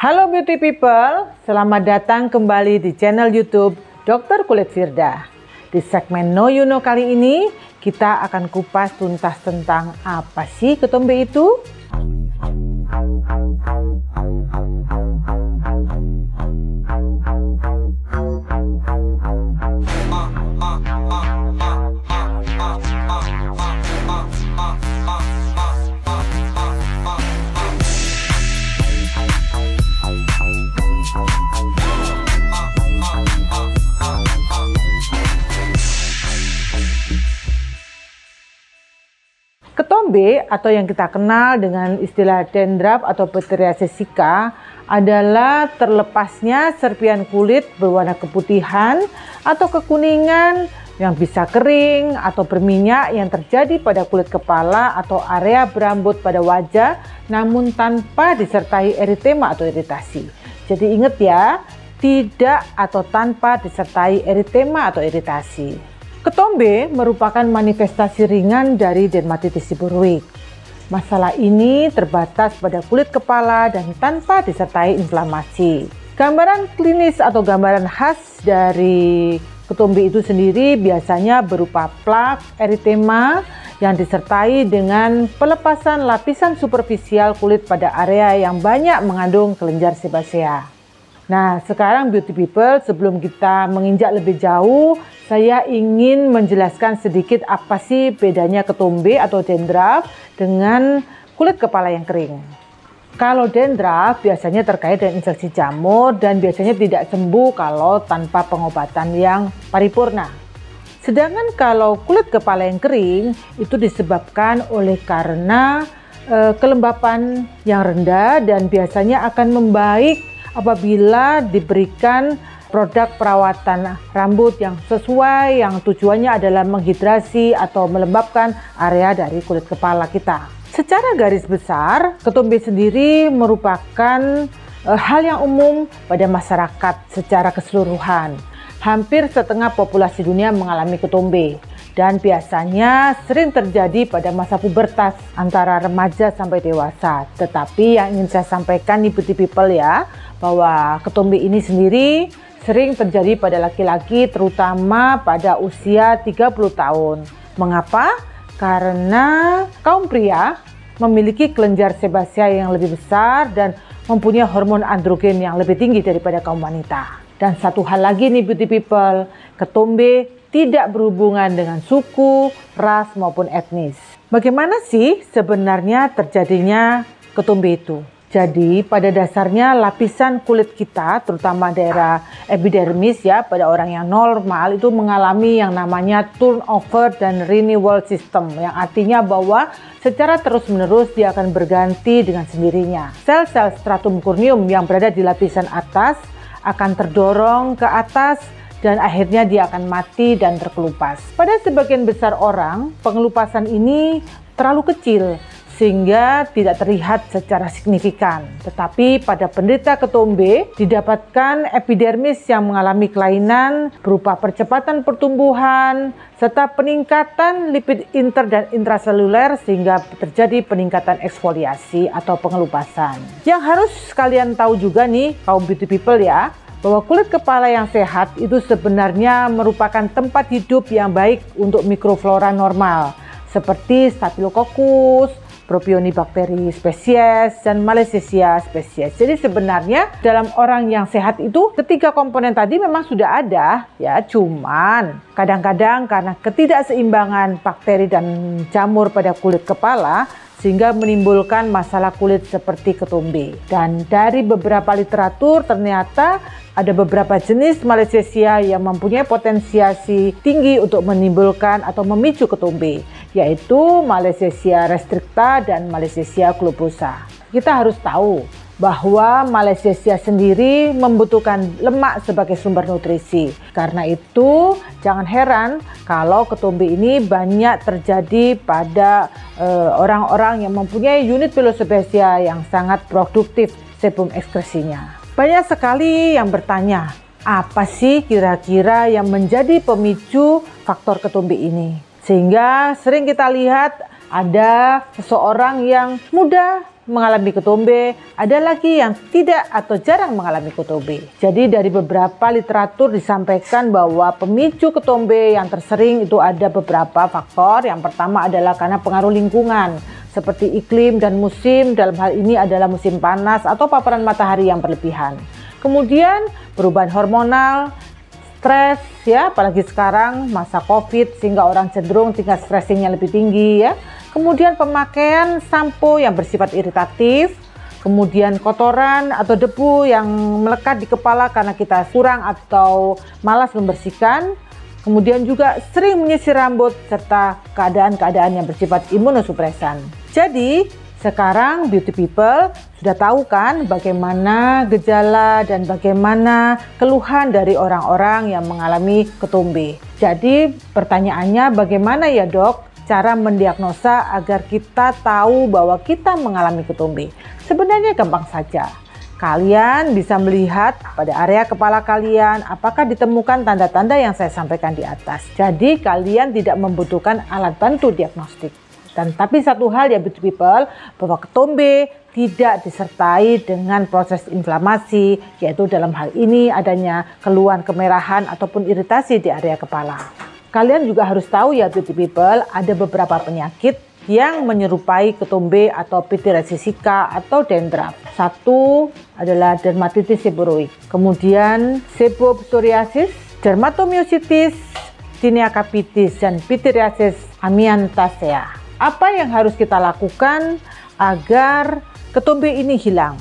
Halo beauty people, selamat datang kembali di channel YouTube Dr. Kulit Firda. Di segmen Know You Know kali ini, kita akan kupas tuntas tentang apa sih ketombe itu? Ketombe atau yang kita kenal dengan istilah dandruff atau Pityriasis sicca adalah terlepasnya serpian kulit berwarna keputihan atau kekuningan yang bisa kering atau berminyak yang terjadi pada kulit kepala atau area berambut pada wajah namun tanpa disertai eritema atau iritasi. Jadi ingat ya, tidak atau tanpa disertai eritema atau iritasi. Ketombe merupakan manifestasi ringan dari dermatitis seborrheic. Masalah ini terbatas pada kulit kepala dan tanpa disertai inflamasi. Gambaran klinis atau gambaran khas dari ketombe itu sendiri biasanya berupa plak, eritema yang disertai dengan pelepasan lapisan superficial kulit pada area yang banyak mengandung kelenjar sebasea. Nah, sekarang beauty people, sebelum kita menginjak lebih jauh, saya ingin menjelaskan sedikit apa sih bedanya ketombe atau dandruff dengan kulit kepala yang kering. Kalau dandruff biasanya terkait dengan infeksi jamur dan biasanya tidak sembuh kalau tanpa pengobatan yang paripurna. Sedangkan kalau kulit kepala yang kering itu disebabkan oleh karena kelembapan yang rendah dan biasanya akan membaik apabila diberikan produk perawatan rambut yang sesuai yang tujuannya adalah menghidrasi atau melembabkan area dari kulit kepala kita. Secara garis besar, ketombe sendiri merupakan hal yang umum pada masyarakat secara keseluruhan. Hampir setengah populasi dunia mengalami ketombe dan biasanya sering terjadi pada masa pubertas antara remaja sampai dewasa. Tetapi yang ingin saya sampaikan nih beauty people ya, bahwa ketombe ini sendiri sering terjadi pada laki-laki terutama pada usia 30 tahun. Mengapa? Karena kaum pria memiliki kelenjar sebasea yang lebih besar dan mempunyai hormon androgen yang lebih tinggi daripada kaum wanita. Dan satu hal lagi nih beauty people, ketombe tidak berhubungan dengan suku, ras maupun etnis. Bagaimana sih sebenarnya terjadinya ketombe itu? Jadi pada dasarnya lapisan kulit kita terutama daerah epidermis ya pada orang yang normal itu mengalami yang namanya turnover dan renewal system yang artinya bahwa secara terus-menerus dia akan berganti dengan sendirinya. Sel-sel stratum corneum yang berada di lapisan atas akan terdorong ke atas dan akhirnya dia akan mati dan terkelupas. Pada sebagian besar orang pengelupasan ini terlalu kecil sehingga tidak terlihat secara signifikan. Tetapi pada penderita ketombe didapatkan epidermis yang mengalami kelainan berupa percepatan pertumbuhan serta peningkatan lipid inter dan intraseluler sehingga terjadi peningkatan eksfoliasi atau pengelupasan. Yang harus kalian tahu juga nih kaum beauty people ya, bahwa kulit kepala yang sehat itu sebenarnya merupakan tempat hidup yang baik untuk mikroflora normal seperti Staphylococcus, Propionibacter species dan Malassezia species. Jadi sebenarnya dalam orang yang sehat itu ketiga komponen tadi memang sudah ada ya, cuman kadang-kadang karena ketidakseimbangan bakteri dan jamur pada kulit kepala sehingga menimbulkan masalah kulit seperti ketombe. Dan dari beberapa literatur ternyata ada beberapa jenis Malassezia yang mempunyai potensiasi tinggi untuk menimbulkan atau memicu ketombe, yaitu Malassezia restricta dan Malassezia globosa. Kita harus tahu bahwa Malassezia sendiri membutuhkan lemak sebagai sumber nutrisi. Karena itu jangan heran kalau ketombe ini banyak terjadi pada orang-orang yang mempunyai unit pilosebasea yang sangat produktif sebum ekskresinya. Banyak sekali yang bertanya, apa sih kira-kira yang menjadi pemicu faktor ketombe ini? Sehingga sering kita lihat ada seseorang yang muda mengalami ketombe, ada lagi yang tidak atau jarang mengalami ketombe. Jadi dari beberapa literatur disampaikan bahwa pemicu ketombe yang tersering itu ada beberapa faktor. Yang pertama adalah karena pengaruh lingkungan, seperti iklim dan musim, dalam hal ini adalah musim panas atau paparan matahari yang berlebihan. Kemudian perubahan hormonal, stres ya, apalagi sekarang masa COVID sehingga orang cenderung tingkat stressingnya lebih tinggi ya. Kemudian pemakaian sampo yang bersifat iritatif, kemudian kotoran atau debu yang melekat di kepala karena kita kurang atau malas membersihkan, kemudian juga sering menyisir rambut serta keadaan-keadaan yang bersifat imunosupresan. Jadi sekarang beauty people sudah tahu kan bagaimana gejala dan bagaimana keluhan dari orang-orang yang mengalami ketombe. Jadi pertanyaannya, bagaimana ya dok cara mendiagnosa agar kita tahu bahwa kita mengalami ketombe? Sebenarnya gampang saja. Kalian bisa melihat pada area kepala kalian apakah ditemukan tanda-tanda yang saya sampaikan di atas. Jadi kalian tidak membutuhkan alat bantu diagnostik. Dan tapi satu hal ya beauty people, bahwa ketombe tidak disertai dengan proses inflamasi, yaitu dalam hal ini adanya keluhan kemerahan ataupun iritasi di area kepala. Kalian juga harus tahu ya beauty people, ada beberapa penyakit yang menyerupai ketombe atau pityriasis sicca atau dandruff. Satu adalah dermatitis seborrheic, kemudian sebopsoriasis, dermatomyositis, tinea capitis, dan pityriasis amiantacea. Apa yang harus kita lakukan agar ketombe ini hilang?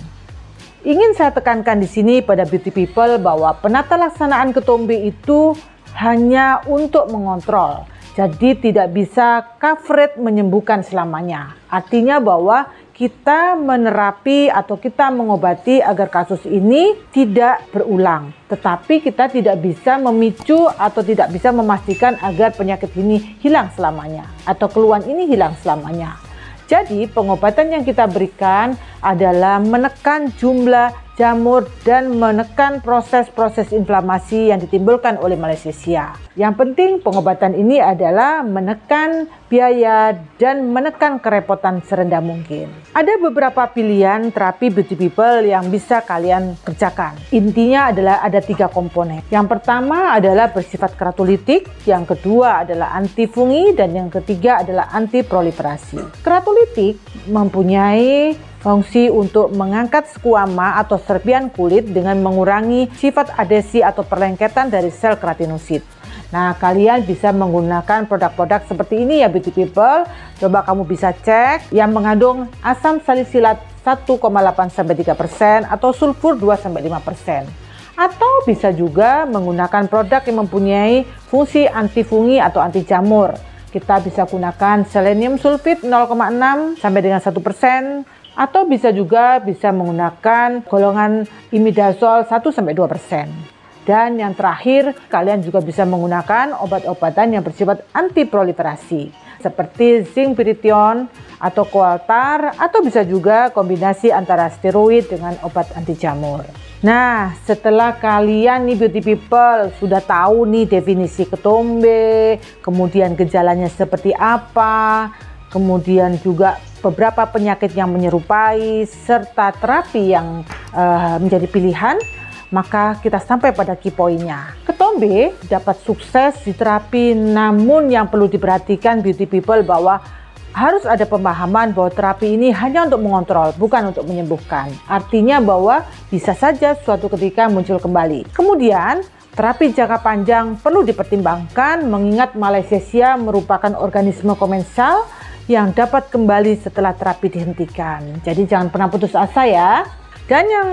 Ingin saya tekankan di sini pada beauty people bahwa penata laksanaan ketombe itu hanya untuk mengontrol. Jadi tidak bisa coverage menyembuhkan selamanya. Artinya bahwa kita menerapi atau kita mengobati agar kasus ini tidak berulang. Tetapi kita tidak bisa memicu atau tidak bisa memastikan agar penyakit ini hilang selamanya atau keluhan ini hilang selamanya. Jadi pengobatan yang kita berikan adalah menekan jumlah jamur dan menekan proses-proses inflamasi yang ditimbulkan oleh Malassezia. Yang penting pengobatan ini adalah menekan biaya dan menekan kerepotan serendah mungkin. Ada beberapa pilihan terapi beauty people yang bisa kalian kerjakan. Intinya adalah ada 3 komponen. Yang pertama adalah bersifat keratolitik, yang kedua adalah antifungi, dan yang ketiga adalah antiproliferasi. Keratolitik mempunyai fungsi untuk mengangkat skuama atau serpian kulit dengan mengurangi sifat adesi atau perlengketan dari sel keratinosit. Nah, kalian bisa menggunakan produk-produk seperti ini ya beauty people. Coba kamu bisa cek yang mengandung asam salisilat 1,8-3% atau sulfur 2-5%. Atau bisa juga menggunakan produk yang mempunyai fungsi antifungi atau anti jamur. Kita bisa gunakan selenium sulfit 0,6 sampai dengan 1%. Atau bisa juga menggunakan golongan imidazol 1-2%. Dan yang terakhir, kalian juga bisa menggunakan obat-obatan yang bersifat antiproliferasi seperti zinc pyrithione atau coaltar, atau bisa juga kombinasi antara steroid dengan obat anti jamur. Nah, setelah kalian nih beauty people sudah tahu nih definisi ketombe, kemudian gejalanya seperti apa, kemudian juga beberapa penyakit yang menyerupai serta terapi yang menjadi pilihan, maka kita sampai pada key point-nya. Ketombe dapat sukses diterapi, namun yang perlu diperhatikan beauty people bahwa harus ada pemahaman bahwa terapi ini hanya untuk mengontrol, bukan untuk menyembuhkan. Artinya bahwa bisa saja suatu ketika muncul kembali. Kemudian terapi jangka panjang perlu dipertimbangkan mengingat Malassezia merupakan organisme komensal yang dapat kembali setelah terapi dihentikan. Jadi jangan pernah putus asa ya. Dan yang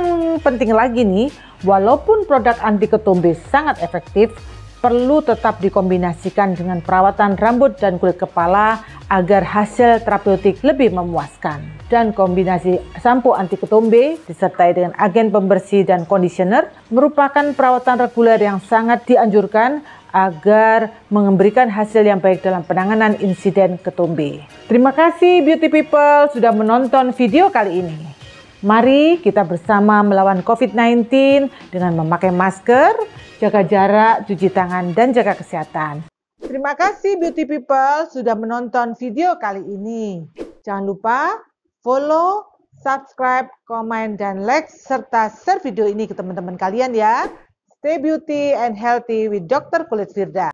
penting lagi nih, walaupun produk anti ketombe sangat efektif, perlu tetap dikombinasikan dengan perawatan rambut dan kulit kepala agar hasil terapeutik lebih memuaskan. Dan kombinasi sampo anti ketombe disertai dengan agen pembersih dan conditioner merupakan perawatan reguler yang sangat dianjurkan agar memberikan hasil yang baik dalam penanganan insiden ketombe. Terima kasih beauty people sudah menonton video kali ini. Mari kita bersama melawan COVID-19 dengan memakai masker, jaga jarak, cuci tangan, dan jaga kesehatan. Terima kasih beauty people sudah menonton video kali ini. Jangan lupa follow, subscribe, komen, dan like, serta share video ini ke teman-teman kalian ya. Stay beauty and healthy with Dr. Kulit Firda.